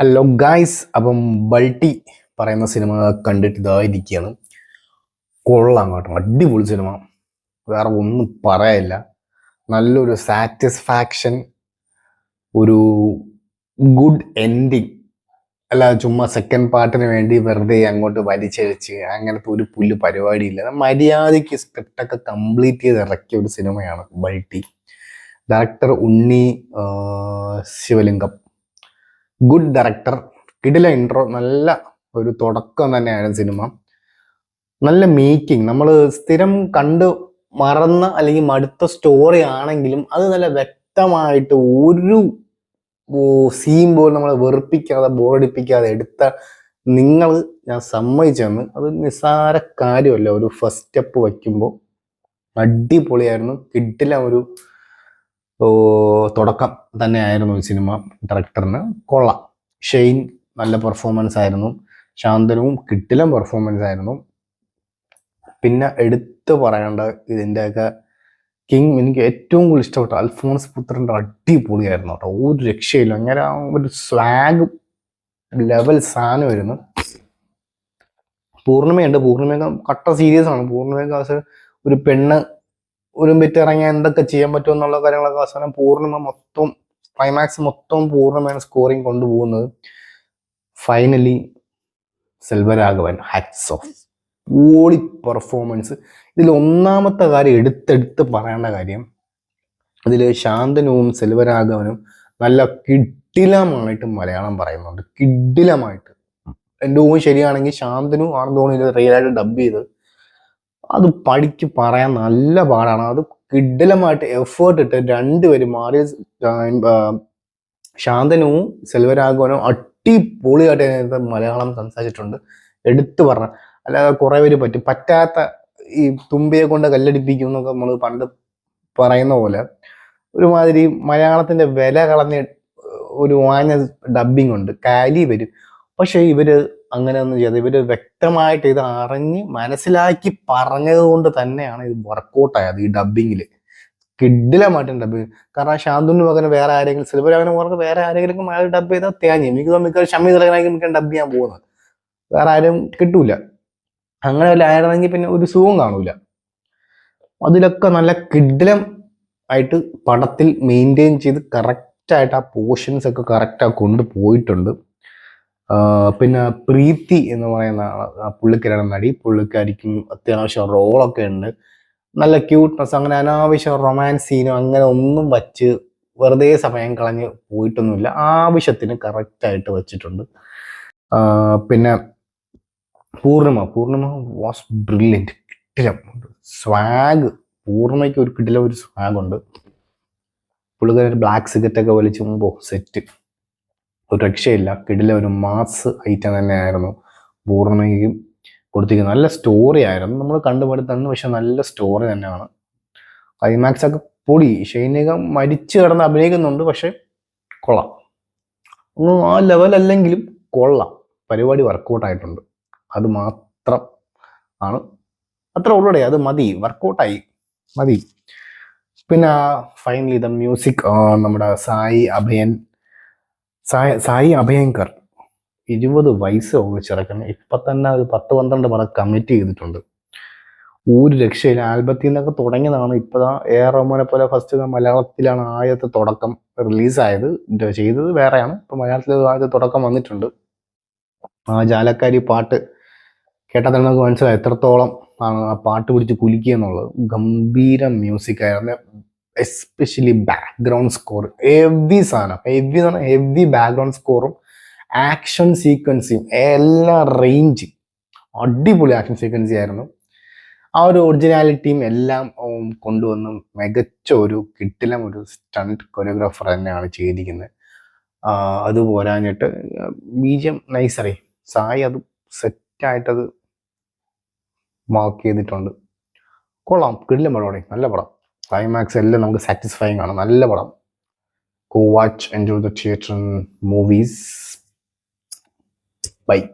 Hello guys, അപ്പം ബൾട്ടി പറയുന്ന cinema കണ്ടിട്ട് ഇതായിരിക്കുകയാണ്. കൊള്ളാം കേട്ടോ, അടിപൊളി സിനിമ, വേറെ ഒന്നും പറയാനില്ല. നല്ലൊരു സാറ്റിസ്ഫാക്ഷൻ, ഒരു ഗുഡ് എൻഡിങ്. അല്ല ചുമ്മാ സെക്കൻഡ് പാർട്ടിന് വേണ്ടി വെറുതെ അങ്ങോട്ട് വലിച്ചഴിച്ച് അങ്ങനത്തെ ഒരു പുല്ല് പരിപാടിയില്ല. മര്യാദയ്ക്ക് സ്ക്രിപ്റ്റൊക്കെ കംപ്ലീറ്റ് ചെയ്ത് ഇറക്കിയ ഒരു സിനിമയാണ് ബൾട്ടി. ഡയറക്ടർ ഉണ്ണി ശിവലിംഗം, ഗുഡ് ഡയറക്ടർ. കിടില ഇൻട്രോ, നല്ല ഒരു തുടക്കം തന്നെയാണ് സിനിമ. നല്ല മേക്കിംഗ്, നമ്മൾ സ്ഥിരം കണ്ട് മറന്ന അല്ലെങ്കിൽ മടുത്ത സ്റ്റോറി ആണെങ്കിലും അത് നല്ല വ്യക്തമായിട്ട് ഒരു സീൻ പോലും നമ്മളെ വെറുപ്പിക്കാതെ ബോറടിപ്പിക്കാതെ എടുത്ത നിങ്ങൾ, ഞാൻ സമ്മതിച്ചെന്ന്. അത് നിസ്സാര കാര്യമല്ല. ഒരു ഫസ്റ്റ് സ്റ്റെപ്പ് വയ്ക്കുമ്പോൾ അടിപൊളിയായിരുന്നു. കിടില ഒരു തുടക്കം തന്നെയായിരുന്നു ഈ സിനിമ. ഡയറക്ടറിന് കൊള്ളാം. ഷെയ്ൻ നല്ല പെർഫോമൻസ് ആയിരുന്നു. ശാന്തനുവും കിടിലം പെർഫോമൻസ് ആയിരുന്നു. പിന്നെ എടുത്തു പറയേണ്ട ഇതിൻ്റെയൊക്കെ കിങ്, എനിക്ക് ഏറ്റവും കൂടുതൽ ഇഷ്ടപ്പെട്ട അൽഫോൺസ് പുത്രൻ്റെ അടിപൊളിയായിരുന്നു കേട്ടോ. ഒരു രക്ഷയില്ല. അങ്ങനെ ഒരു സ്വാഗ് ലെവൽ സാധനമായിരുന്നു. പൂർണ്ണിമയുണ്ട്. പൂർണ്ണിമയൊക്കെ കട്ട സീരിയസ് ആണ്. പൂർണ്ണിമയൊക്കെ ഒരു പെണ്ണ് ഒരു ബെറ്റ് ഇറങ്ങിയാൽ എന്തൊക്കെ ചെയ്യാൻ പറ്റും എന്നുള്ള കാര്യങ്ങളൊക്കെ അവസാനം പൂർണ്ണിമ മൊത്തം, ക്ലൈമാക്സ് മൊത്തം പൂർണ്ണിമയാണ് സ്കോറിങ് കൊണ്ടുപോകുന്നത്. ഫൈനലി സെൽവരാഘവൻ, ഹാറ്റ്സ് ഓഫ്, ഓടി പെർഫോമൻസ്. ഇതിൽ ഒന്നാമത്തെ കാര്യം എടുത്തെടുത്ത് പറയേണ്ട കാര്യം, ഇതിൽ ശാന്തനുവും സെൽവരാഘവനും നല്ല കിടിലമായിട്ട് മലയാളം പറയുന്നുണ്ട്. കിടിലമായിട്ട്. എൻ്റെ ഊഹം ശരിയാണെങ്കിൽ ശാന്തനു ആണെന്ന് തോന്നുന്നു റിയലായിട്ട് ഡബ് ചെയ്ത്. അത് പഠിക്ക് പറയാൻ നല്ല പാടാണ്. അത് കിടിലമായിട്ട് എഫേർട്ട് ഇട്ട് രണ്ടുപേരും മാറി. ശാന്തനുവും സെൽവരാഘവനും അടിപൊളിയായിട്ട് മലയാളം സംസാരിച്ചിട്ടുണ്ട്. എടുത്തു പറഞ്ഞ, അല്ലാതെ കുറേ പേര് പറ്റാത്ത ഈ തുമ്പിയെ കൊണ്ട് കല്ലടിപ്പിക്കും എന്നൊക്കെ നമ്മൾ പണ്ട് പറയുന്ന പോലെ ഒരുമാതിരി മലയാളത്തിന്റെ വില കളഞ്ഞ ഒരു വാഞ്ഞ ഡബിങ് ഉണ്ട്. കാലി വരും. പക്ഷെ ഇവര് അങ്ങനെ ഒന്നും ചെയ്യാതെ ഇവര് വ്യക്തമായിട്ട് ഇത് അറിഞ്ഞ് മനസ്സിലാക്കി പറഞ്ഞത് കൊണ്ട് തന്നെയാണ് ഇത് വർക്കൗട്ടായത് ഈ ഡബിങ്ങിൽ. കിടിലമായിട്ടും ഡബിങ്. കാരണം ശാന്തുവിന് പകരം വേറെ ആരെങ്കിലും, സെൽവരാഘവന് പകരം വേറെ ആരെങ്കിലും അയാൾ ഡബ് ചെയ്താൽ തേഞ്ഞു. എനിക്ക് തോന്നുന്നു ഷമി തിലകനായിരിക്കും ഡബ് ചെയ്യാൻ പോകുന്നത്. വേറെ ആരും കിട്ടൂല. അങ്ങനെ വല്ല ആയിരുന്നെങ്കിൽ പിന്നെ ഒരു സുഖം കാണൂല. അതിലൊക്കെ നല്ല കിടിലം ആയിട്ട് പടത്തിൽ മെയിൻറ്റെയിൻ ചെയ്ത് കറക്റ്റായിട്ട് ആ പോർഷൻസ് ഒക്കെ കറക്റ്റായി കൊണ്ടുപോയിട്ടുണ്ട്. പിന്നെ പ്രീതി എന്ന് പറയുന്ന പുള്ളിക്കാരാണ് നടി. പുള്ളിക്കാരിക്കും അത്യാവശ്യം റോളൊക്കെ ഉണ്ട്. നല്ല ക്യൂട്ട്നെസ്, അങ്ങനെ അനാവശ്യം റൊമാൻസ് സീനും അങ്ങനെ ഒന്നും വച്ച് വെറുതെ സമയം കളഞ്ഞ് പോയിട്ടൊന്നുമില്ല. ആവശ്യത്തിന് കറക്റ്റായിട്ട് വെച്ചിട്ടുണ്ട്. പിന്നെ പൂർണിമ വാസ് ബ്രില്യൻറ്റ്. കിടിലം സ്വാഗ്. പൂർണിമയ്ക്ക് ഒരു കിടിലം ഒരു സ്വാഗ് ഉണ്ട്. പുള്ളിക്കാരി ബ്ലാക്ക് സിഗരറ്റൊക്കെ വലിച്ച് മുമ്പോ സെറ്റ്, ഒരു രക്ഷയില്ല. കിടില ഒരു മാസ് ഐറ്റം തന്നെയായിരുന്നു പൂർണ്ണിമയ്ക്കും കൊടുത്തിരിക്കുന്നത്. നല്ല സ്റ്റോറി ആയിരുന്നു. നമ്മൾ കണ്ടുപടുത്തന്ന്, പക്ഷെ നല്ല സ്റ്റോറി തന്നെയാണ്. ക്ലൈമാക്സ് ഒക്കെ പൊടി. ഷൈനിക മരിച്ചു കിടന്ന് അഭിനയിക്കുന്നുണ്ട്, പക്ഷെ കൊള്ളാം. ഒന്നും ആ ലെവലല്ലെങ്കിലും കൊള്ളാം. പരിപാടി വർക്കൗട്ടായിട്ടുണ്ട്. അത് മാത്രം ആണ്, അത്ര ഉള്ളൂടെ, അത് മതി. വർക്കൗട്ടായി മതി. പിന്നെ ഫൈനലി ദ മ്യൂസിക്, നമ്മുടെ സായി അഭയങ്കർ 20 വയസ്സുള്ള ചെറുക്കൻ. ഇപ്പൊ തന്നെ ഒരു 10-12 പടം കമ്മിറ്റ് ചെയ്തിട്ടുണ്ട്. ഒരു രക്ഷയില്ല. ആൽബത്തിൽ നിന്നൊക്കെ തുടങ്ങിയതാണ്. ഇപ്പതാ എ.ആർ. റഹ്മാനെ പോലെ ഫസ്റ്റ് മലയാളത്തിലാണ് ആദ്യത്തെ തുടക്കം റിലീസായത്. ചെയ്തത് വേറെയാണ്. ഇപ്പൊ മലയാളത്തിൽ ആദ്യത്തെ തുടക്കം വന്നിട്ടുണ്ട്. ആ ജാലക്കാരി പാട്ട് കേട്ടാൽ തന്നെ നമുക്ക് മനസ്സിലായി എത്രത്തോളം ആണ് ആ പാട്ട് പിടിച്ച് കുലുക്കുക എന്നുള്ളത്. ഗംഭീര മ്യൂസിക് ആയിരുന്നു. എസ്പെഷ്യലി ബാക്ക്ഗ്രൗണ്ട് സ്കോർ, ഹെവി സാധനം. ഹെവി ബാക്ക്ഗ്രൗണ്ട് സ്കോറും ആക്ഷൻ സീക്വൻസും എല്ലാം റേഞ്ച് അടിപൊളി ആക്ഷൻ സീക്വൻസി ആയിരുന്നു. ആ ഒരു ഒറിജിനാലിറ്റിയും എല്ലാം കൊണ്ടുവന്ന് മികച്ച ഒരു കിടിലം ഒരു സ്റ്റണ്ട് കൊറിയോഗ്രാഫർ തന്നെയാണ് ചെയ്തിരിക്കുന്നത്. അത് പോരാഞ്ഞിട്ട് ബീജിയം നൈസറി സായി അത് സെറ്റായിട്ടത് മാർക്ക് ചെയ്തിട്ടുണ്ട്. കൊള്ളാം. കിടിലം പടമാണ്, നല്ല പടം. ക്ലൈമാക്സ് എല്ലാം നമുക്ക് സാറ്റിസ്ഫൈങ് ആണ്. നല്ല പടം. Go watch, enjoy the theater movies. Bye.